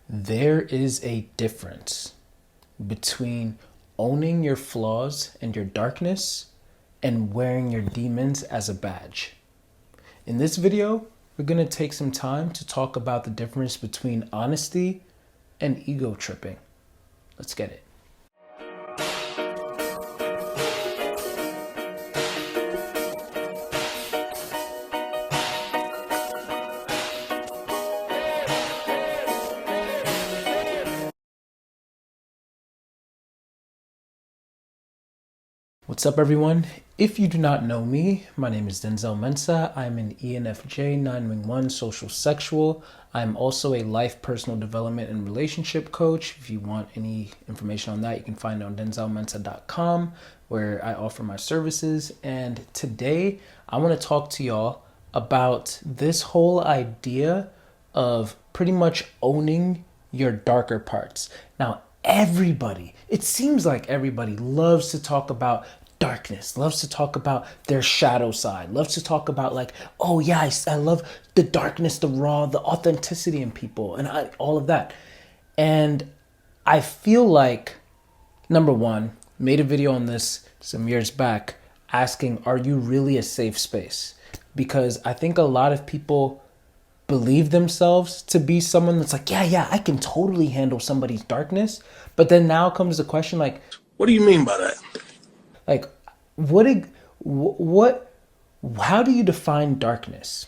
There is a difference between owning your flaws and your darkness and wearing your demons as a badge. In this video, we're going to take some time to talk about the difference between honesty and ego tripping. Let's get it. What's up, everyone? If you do not know me, my name is Denzel Mensah. I'm an ENFJ 9-wing-1 social sexual. I'm also a life personal development and relationship coach. If you want any information on that, you can find it on denzelmensah.com, where I offer my services. And today I want to talk to y'all about this whole idea of pretty much owning your darker parts. Now, it seems like everybody loves to talk about darkness, loves to talk about their shadow side, loves to talk about like, oh yeah, I love the darkness, the raw, the authenticity in people, and all of that. And I feel like, number one, made a video on this some years back asking, are you really a safe space? Because I think a lot of people believe themselves to be someone that's like, yeah, I can totally handle somebody's darkness. But then now comes the question, like, what do you mean by that? Like, how do you define darkness?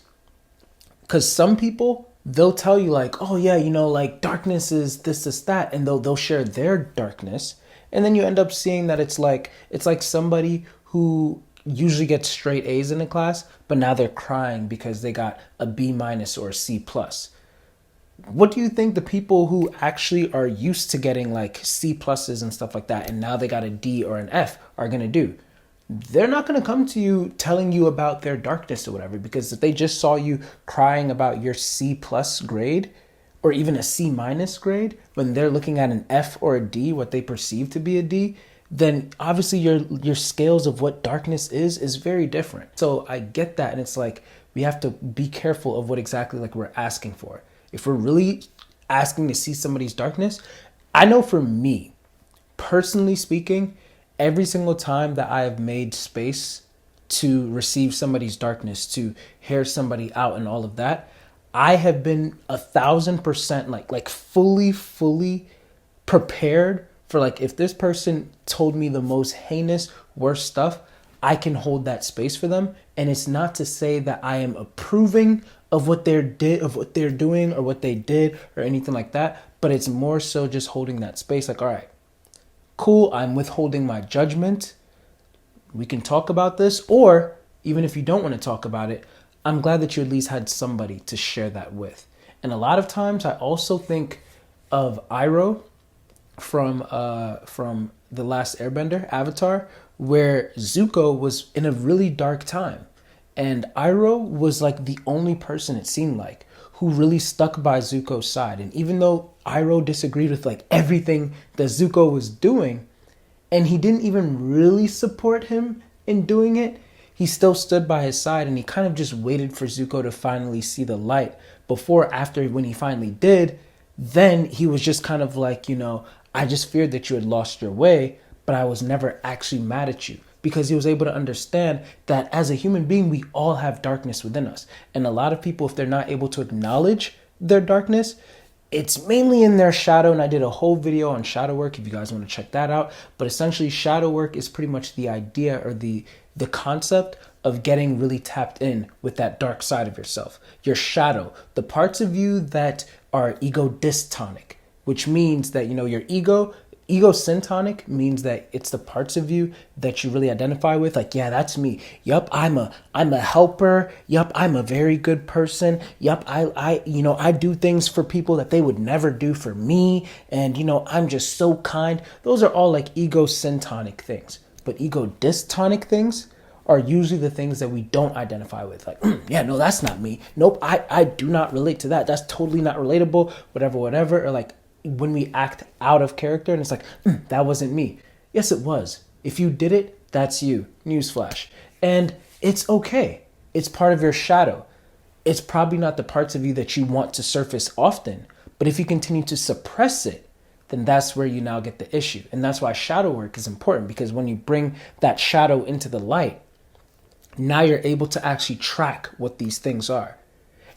Because some people, they'll tell you like, oh yeah, like darkness is this, that, and they'll share their darkness. And then you end up seeing that it's like somebody who usually gets straight A's in a class, but now they're crying because they got a B- or a C+. What do you think the people who actually are used to getting like C+ and stuff like that, and now they got a D or an F, are going to do? They're not going to come to you telling you about their darkness or whatever, because if they just saw you crying about your C+ grade or even a C- grade, when they're looking at an F or a D, what they perceive to be a D, then obviously your scales of what darkness is very different. So I get that, and it's like we have to be careful of what exactly like we're asking for. If we're really asking to see somebody's darkness, I know for me, personally speaking, every single time that I have made space to receive somebody's darkness, to hear somebody out and all of that, I have been 1,000% like fully prepared for like, if this person told me the most heinous, worst stuff, I can hold that space for them. And it's not to say that I am approving of what they're doing or what they did or anything like that, but it's more so just holding that space. Like, all right, cool, I'm withholding my judgment. We can talk about this, or even if you don't want to talk about it, I'm glad that you at least had somebody to share that with. And a lot of times I also think of Iroh from the Last Airbender, Avatar, where Zuko was in a really dark time. And Iroh was like the only person, it seemed like, who really stuck by Zuko's side. And even though Iroh disagreed with like everything that Zuko was doing, and he didn't even really support him in doing it, he still stood by his side, and he kind of just waited for Zuko to finally see the light before, after, when he finally did, then he was just kind of like, I just feared that you had lost your way, but I was never actually mad at you, because he was able to understand that as a human being, we all have darkness within us. And a lot of people, if they're not able to acknowledge their darkness, it's mainly in their shadow. And I did a whole video on shadow work if you guys want to check that out. But essentially, shadow work is pretty much the idea or the concept of getting really tapped in with that dark side of yourself, your shadow, the parts of you that are ego dystonic, which means that, your ego syntonic means that it's the parts of you that you really identify with. Like, yeah, that's me. Yup, I'm a helper. Yup, I'm a very good person. Yup, I do things for people that they would never do for me. And, I'm just so kind. Those are all like ego syntonic things. But ego dystonic things are usually the things that we don't identify with. Like, yeah, no, that's not me. Nope, I do not relate to that. That's totally not relatable, whatever. Or like, when we act out of character and it's like, that wasn't me. Yes, it was. If you did it, that's you. Newsflash. And it's okay. It's part of your shadow. It's probably not the parts of you that you want to surface often, But if you continue to suppress it, then that's where you now get the issue. And that's why shadow work is important, because when you bring that shadow into the light, now you're able to actually track what these things are.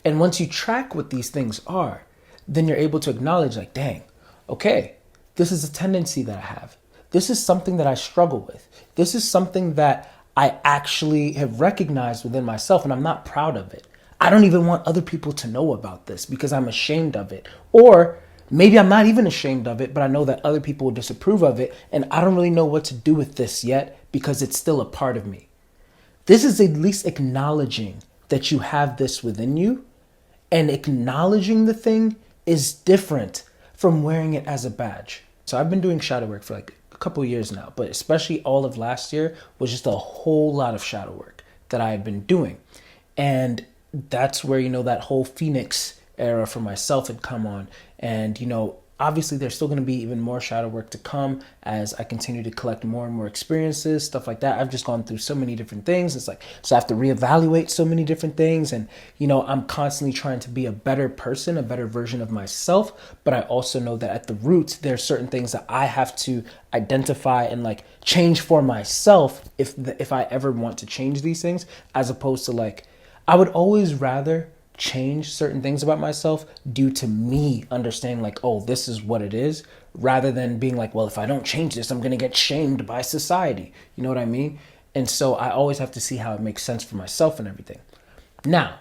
And once you track what these things are, then you're able to acknowledge like, dang, okay, this is a tendency that I have. This is something that I struggle with. This is something that I actually have recognized within myself, and I'm not proud of it. I don't even want other people to know about this because I'm ashamed of it. Or maybe I'm not even ashamed of it, but I know that other people will disapprove of it, and I don't really know what to do with this yet because it's still a part of me. This is at least acknowledging that you have this within you, and acknowledging the thing is different from wearing it as a badge. So I've been doing shadow work for like a couple of years now, but especially all of last year was just a whole lot of shadow work that I had been doing. And that's where, that whole Phoenix era for myself had come on. And, obviously there's still going to be even more shadow work to come as I continue to collect more and more experiences, stuff like that. I've just gone through so many different things. It's like, so I have to reevaluate so many different things. And, I'm constantly trying to be a better person, a better version of myself. But I also know that at the roots, there are certain things that I have to identify and like change for myself if I ever want to change these things, as opposed to like, I would always rather change certain things about myself due to me understanding like, oh, this is what it is, rather than being like, well, if I don't change this, I'm going to get shamed by society. You know what I mean? And so I always have to see how it makes sense for myself and everything. Now,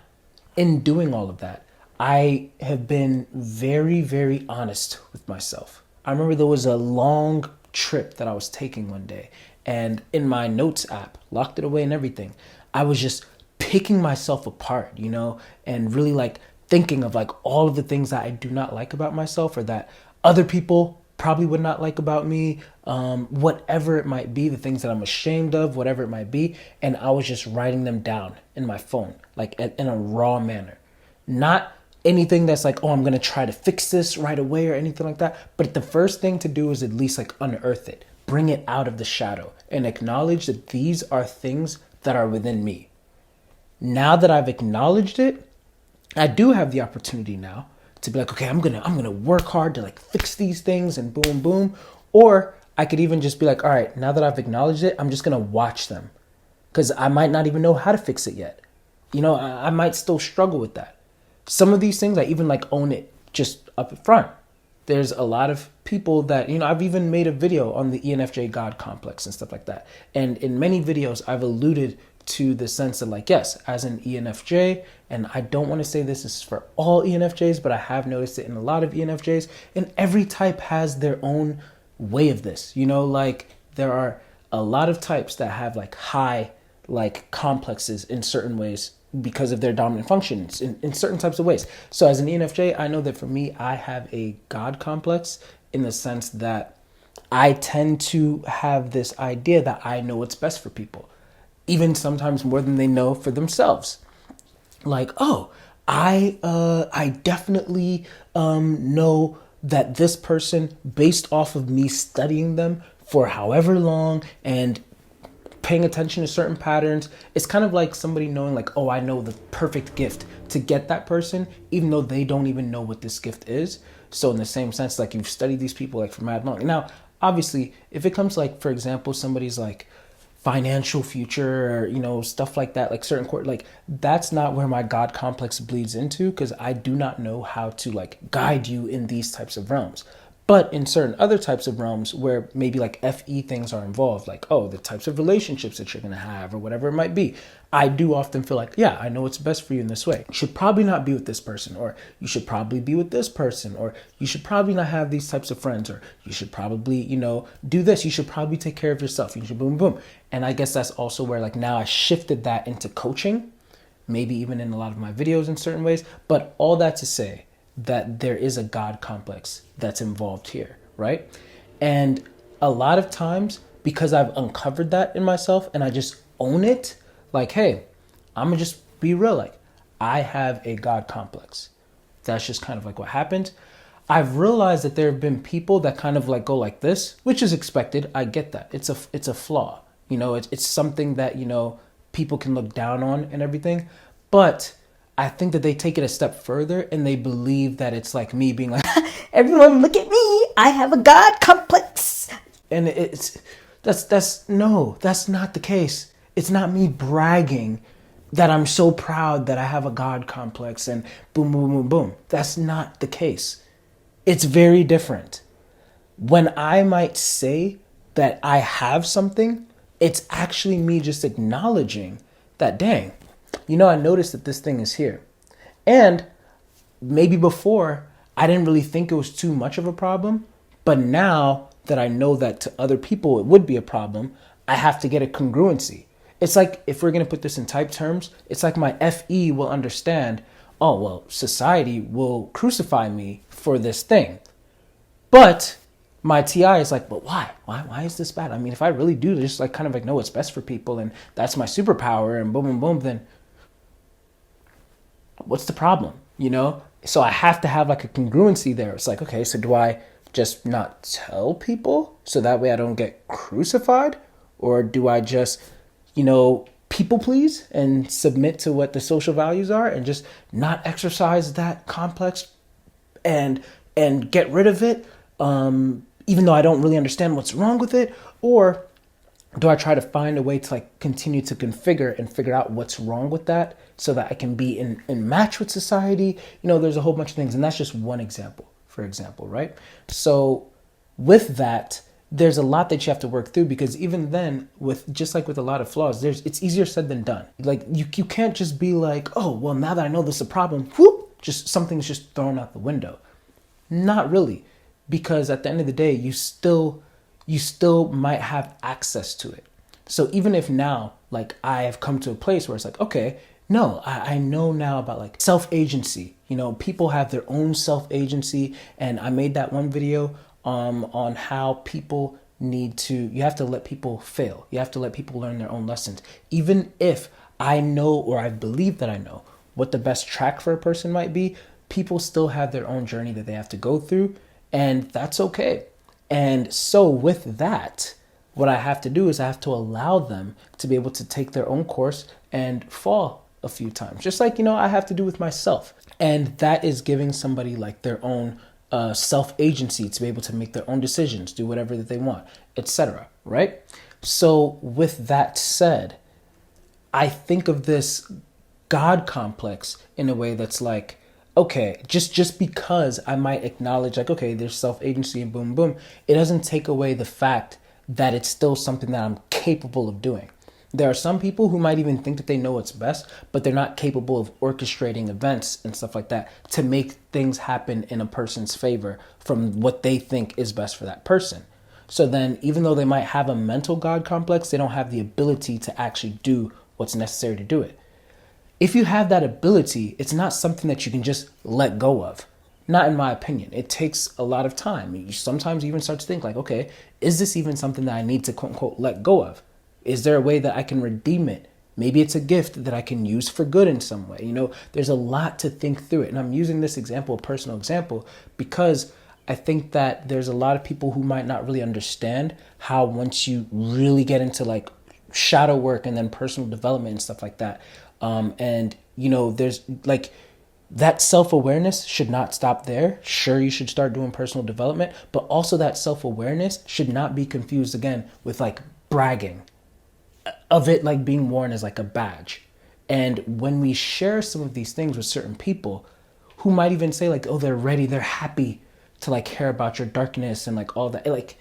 in doing all of that, I have been very, very honest with myself. I remember there was a long trip that I was taking one day, and in my notes app, locked it away and everything, I was just picking myself apart, and really like thinking of like all of the things that I do not like about myself, or that other people probably would not like about me, whatever it might be, the things that I'm ashamed of, whatever it might be. And I was just writing them down in my phone, like in a raw manner, not anything that's like, oh, I'm going to try to fix this right away or anything like that. But the first thing to do is at least like unearth it, bring it out of the shadow, and acknowledge that these are things that are within me. Now that I've acknowledged it, I do have the opportunity now to be like, okay, I'm gonna work hard to like fix these things and boom, boom. Or I could even just be like, all right, now that I've acknowledged it, I'm just gonna watch them, because I might not even know how to fix it yet. I might still struggle with that. Some of these things I even like own it just up front. There's a lot of people that, I've even made a video on the ENFJ God complex and stuff like that. And in many videos, I've alluded to the sense of like, yes, as an ENFJ, and I don't want to say this is for all ENFJs, but I have noticed it in a lot of ENFJs, and every type has their own way of this. Like there are a lot of types that have like high like complexes in certain ways because of their dominant functions in certain types of ways. So as an ENFJ, I know that for me, I have a God complex in the sense that I tend to have this idea that I know what's best for people, even sometimes more than they know for themselves. Like, oh, I definitely know that this person, based off of me studying them for however long and paying attention to certain patterns, it's kind of like somebody knowing like, oh, I know the perfect gift to get that person, even though they don't even know what this gift is. So in the same sense, like you've studied these people like for mad long. Now, obviously, if it comes like, for example, somebody's like financial future or, stuff like that, like certain like that's not where my God complex bleeds into, because I do not know how to like guide you in these types of realms. But in certain other types of realms where maybe like FE things are involved, like, oh, the types of relationships that you're going to have or whatever it might be, I do often feel like, yeah, I know what's best for you in this way. You should probably not be with this person, or you should probably be with this person, or you should probably not have these types of friends, or you should probably, do this. You should probably take care of yourself. You should boom, boom. And I guess that's also where like now I shifted that into coaching, maybe even in a lot of my videos in certain ways. But all that to say that there is a God complex that's involved here, right? And a lot of times, because I've uncovered that in myself and I just own it, like, hey, I'm gonna just be real, like, I have a God complex. That's just kind of like what happened. I've realized that there have been people that kind of like go like this, which is expected. I get that. It's a flaw. It's something that, people can look down on and everything. But I think that they take it a step further and they believe that it's like me being like, everyone look at me, I have a God complex. And that's not the case. It's not me bragging that I'm so proud that I have a God complex and boom, boom, boom, boom. That's not the case. It's very different. When I might say that I have something, it's actually me just acknowledging that, dang, I noticed that this thing is here. And maybe before, I didn't really think it was too much of a problem. But now that I know that to other people it would be a problem, I have to get a congruency. It's like, if we're going to put this in type terms, it's like my FE will understand, oh, well, society will crucify me for this thing. But my TI is like, but why? Why is this bad? I mean, if I really do just like kind of like know what's best for people and that's my superpower and boom, boom, boom, then what's the problem? So I have to have like a congruency there. It's like, okay, so do I just not tell people so that way I don't get crucified? Or do I just, people please and submit to what the social values are and just not exercise that complex and get rid of it, even though I don't really understand what's wrong with it? Or do I try to find a way to like continue to configure and figure out what's wrong with that so that I can be in match with society? There's a whole bunch of things, and that's just one example, for example, right? So with that, there's a lot that you have to work through, because even then, just like with a lot of flaws, it's easier said than done. Like you can't just be like, oh, well, now that I know this is a problem, whoop, just something's just thrown out the window. Not really, because at the end of the day, you still might have access to it. So even if now, like, I have come to a place where it's like, okay, no, I know now about like self-agency. People have their own self-agency, and I made that one video on how people you have to let people fail. You have to let people learn their own lessons. Even if I know, or I believe that I know what the best track for a person might be, people still have their own journey that they have to go through, and that's okay. And so with that, what I have to do is I have to allow them to be able to take their own course and fall a few times, just like, I have to do with myself. And that is giving somebody like their own self-agency to be able to make their own decisions, do whatever that they want, etc. Right? So with that said, I think of this God complex in a way that's like, okay, just because I might acknowledge like, okay, there's self-agency and boom, boom, it doesn't take away the fact that it's still something that I'm capable of doing. There are some people who might even think that they know what's best, but they're not capable of orchestrating events and stuff like that to make things happen in a person's favor from what they think is best for that person. So then, even though they might have a mental God complex, they don't have the ability to actually do what's necessary to do it. If you have that ability, it's not something that you can just let go of. Not in my opinion. It takes a lot of time. You sometimes even start to think like, okay, is this even something that I need to quote unquote let go of? Is there a way that I can redeem it? Maybe it's a gift that I can use for good in some way. There's a lot to think through it. And I'm using this example, a personal example, because I think that there's a lot of people who might not really understand how once you really get into like shadow work and then personal development and stuff like that, there's like that self-awareness should not stop there. Sure, you should start doing personal development, but also that self-awareness should not be confused again with like bragging, of it like being worn as like a badge. And when we share some of these things with certain people who might even say like, oh, they're ready, they're happy to like hear about your darkness and like all that, like,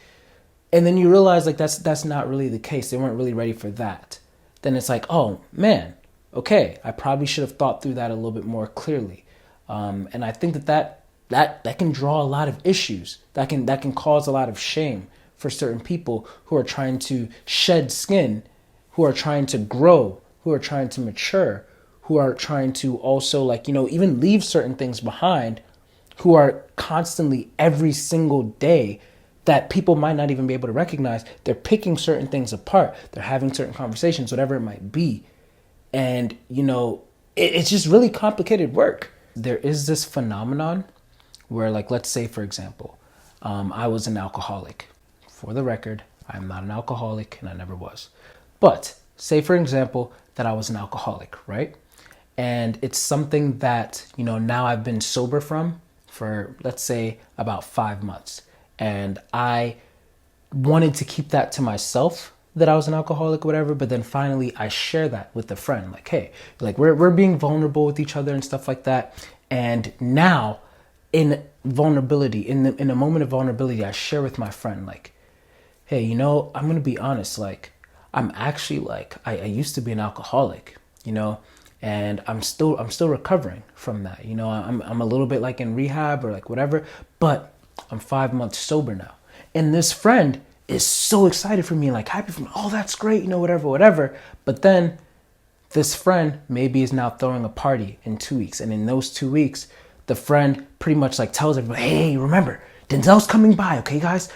and then you realize like that's not really the case. They weren't really ready for that. Then it's like, oh man, okay, I probably should have thought through that a little bit more clearly. And I think that can draw a lot of issues. That can cause a lot of shame for certain people who are trying to shed skin, who are trying to grow, who are trying to mature, who are trying to also like, even leave certain things behind, who are constantly every single day that people might not even be able to recognize. They're picking certain things apart. They're having certain conversations, whatever it might be. And, it's just really complicated work. There is this phenomenon where, like, let's say, for example, I was an alcoholic. For the record, I'm not an alcoholic and I never was. But say, for example, that I was an alcoholic, right? And it's something that, now I've been sober from for, let's say, about 5 months. And I wanted to keep that to myself, that I was an alcoholic or whatever, but then finally I share that with a friend. Like, hey, like we're being vulnerable with each other and stuff like that. And now in vulnerability, in a moment of vulnerability, I share with my friend, like, hey, I'm gonna be honest, like I'm actually like I used to be an alcoholic, and I'm still recovering from that. I'm a little bit like in rehab or like whatever, but I'm 5 months sober now. And this friend is so excited for me, like happy for me. Oh, that's great, whatever. But then this friend maybe is now throwing a party in 2 weeks. And in those 2 weeks, the friend pretty much like tells everybody, hey, remember, Denzel's coming by, okay, guys?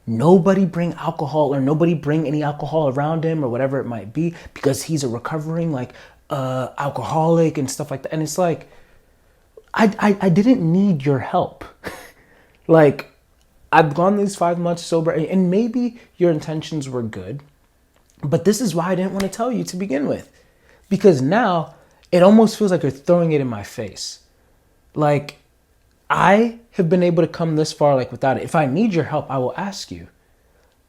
Nobody bring alcohol, or nobody bring any alcohol around him or whatever it might be, because he's a recovering like alcoholic and stuff like that. And it's like, I didn't need your help. Like, I've gone these 5 months sober, and maybe your intentions were good, but this is why I didn't want to tell you to begin with, because now it almost feels like you're throwing it in my face. Like, I have been able to come this far, like without it. If I need your help, I will ask you,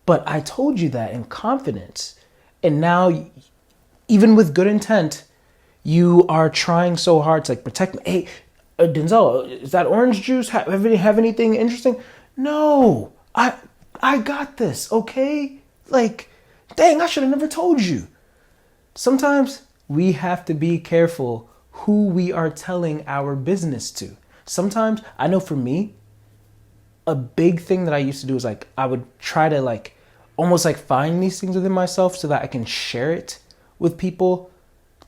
but I told you that in confidence, and now, even with good intent, you are trying so hard to like protect me. Hey, Denzel, is that orange juice? Have anything interesting? No, I got this, okay? Like, dang, I should have never told you. Sometimes we have to be careful who we are telling our business to. Sometimes, I know for me, a big thing that I used to do is like, I would try to like, almost like find these things within myself so that I can share it with people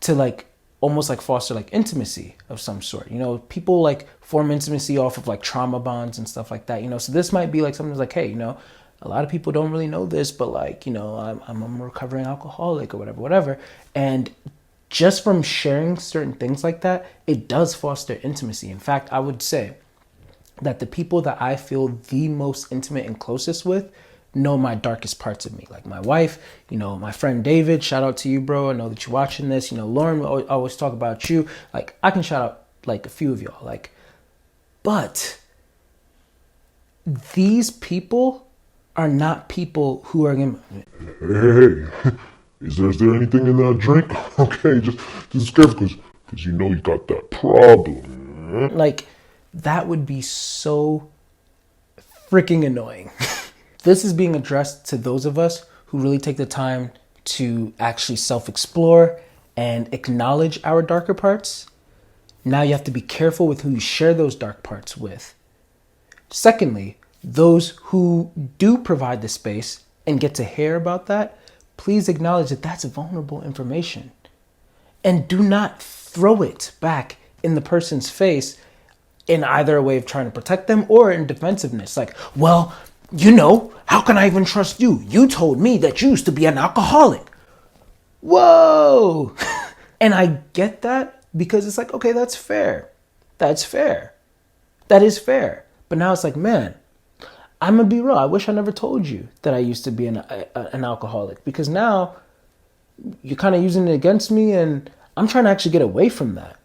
to like, almost like foster like intimacy of some sort. People like form intimacy off of like trauma bonds and stuff like that. So this might be like something like, hey, a lot of people don't really know this, but like, I'm a recovering alcoholic or whatever. And just from sharing certain things like that, it does foster intimacy. In fact, I would say that the people that I feel the most intimate and closest with know my darkest parts of me. Like my wife, my friend David, shout out to you, bro. I know that you're watching this. Lauren, I always talk about you. Like, I can shout out like a few of y'all. Like, but these people are not people who are gonna, hey, is there anything in that drink? Okay, just careful, because you got that problem. Like, that would be so freaking annoying. This is being addressed to those of us who really take the time to actually self-explore and acknowledge our darker parts. Now you have to be careful with who you share those dark parts with. Secondly, those who do provide the space and get to hear about that, please acknowledge that that's vulnerable information. And do not throw it back in the person's face in either a way of trying to protect them or in defensiveness. Like, well, how can I even trust you? You told me that you used to be an alcoholic. Whoa. And I get that, because it's like, okay, that's fair. That's fair. That is fair. But now it's like, man, I'm going to be real. I wish I never told you that I used to be an alcoholic, because now you're kind of using it against me, and I'm trying to actually get away from that.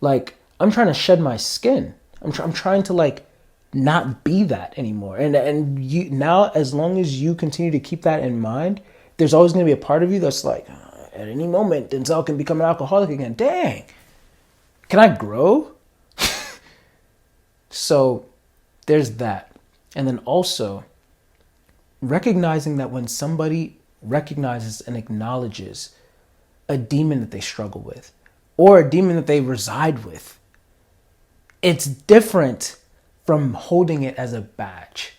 Like, I'm trying to shed my skin. I'm trying to like not be that anymore. And you now, as long as you continue to keep that in mind, there's always going to be a part of you that's like, at any moment, Denzel can become an alcoholic again. Dang, can I grow? So there's that. And then also recognizing that when somebody recognizes and acknowledges a demon that they struggle with, or a demon that they reside with, it's different from holding it as a badge.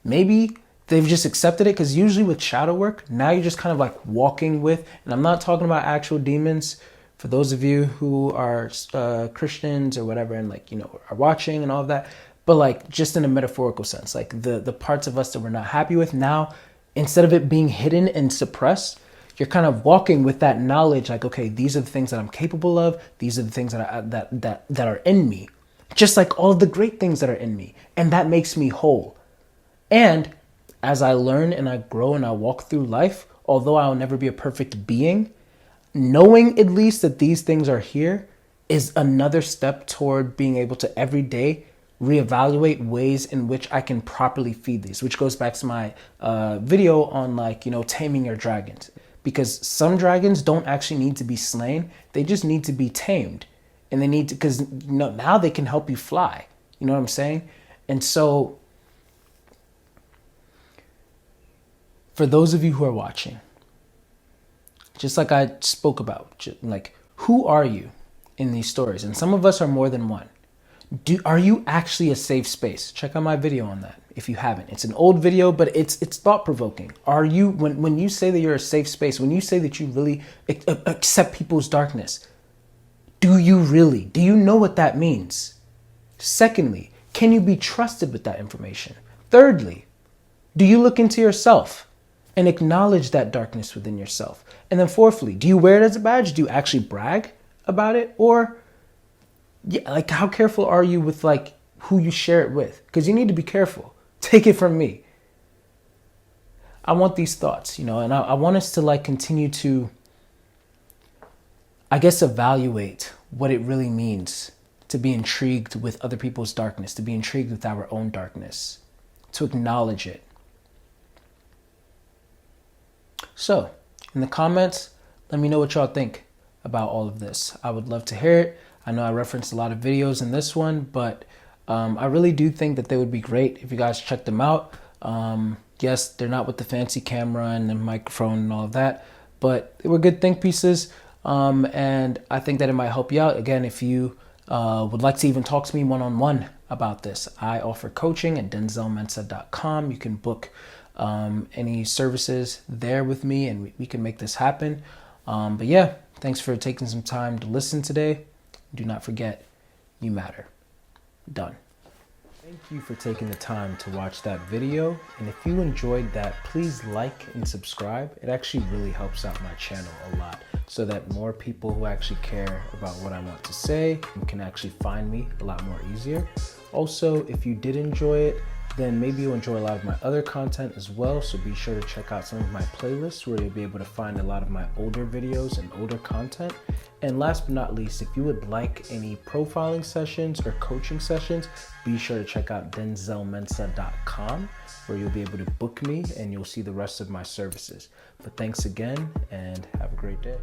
Maybe they've just accepted it, because usually with shadow work, now you're just kind of like walking with, and I'm not talking about actual demons, for those of you who are Christians or whatever, and like, are watching and all of that, but like just in a metaphorical sense, like the parts of us that we're not happy with, now, instead of it being hidden and suppressed, you're kind of walking with that knowledge, like, okay, these are the things that I'm capable of. These are the things that are in me, just like all of the great things that are in me. And that makes me whole. And as I learn and I grow and I walk through life, although I'll never be a perfect being, knowing at least that these things are here is another step toward being able to every day reevaluate ways in which I can properly feed these, which goes back to my video on taming your dragons. Because some dragons don't actually need to be slain. They just need to be tamed. And they need to, because now they can help you fly. You know what I'm saying? And so for those of you who are watching, just like I spoke about, like, who are you in these stories? And some of us are more than one. Are you actually a safe space? Check out my video on that if you haven't. It's an old video, but it's thought-provoking. Are you, when you say that you're a safe space, when you say that you really accept people's darkness, do you really? Do you know what that means? Secondly, can you be trusted with that information? Thirdly, do you look into yourself and acknowledge that darkness within yourself? And then fourthly, do you wear it as a badge? Do you actually brag about it? Or like, how careful are you with like who you share it with? Because you need to be careful. Take it from me. I want these thoughts, and I want us to like continue to, I guess, evaluate what it really means to be intrigued with other people's darkness, to be intrigued with our own darkness, to acknowledge it. So, in the comments, let me know what y'all think about all of this. I would love to hear it. I know I referenced a lot of videos in this one, but I really do think that they would be great if you guys check them out. Yes, they're not with the fancy camera and the microphone and all of that, but they were good think pieces. And I think that it might help you out. Again, if you would like to even talk to me one-on-one about this, I offer coaching at denzelmensah.com. You can book any services there with me, and we can make this happen. But yeah, thanks for taking some time to listen today. Do not forget, you matter. Done. Thank you for taking the time to watch that video. And if you enjoyed that, please like and subscribe. It actually really helps out my channel a lot, so that more people who actually care about what I want to say can actually find me a lot more easier. Also, if you did enjoy it, then maybe you'll enjoy a lot of my other content as well. So be sure to check out some of my playlists where you'll be able to find a lot of my older videos and older content. And last but not least, if you would like any profiling sessions or coaching sessions, be sure to check out denzelmensah.com, where you'll be able to book me and you'll see the rest of my services. But thanks again, and have a great day.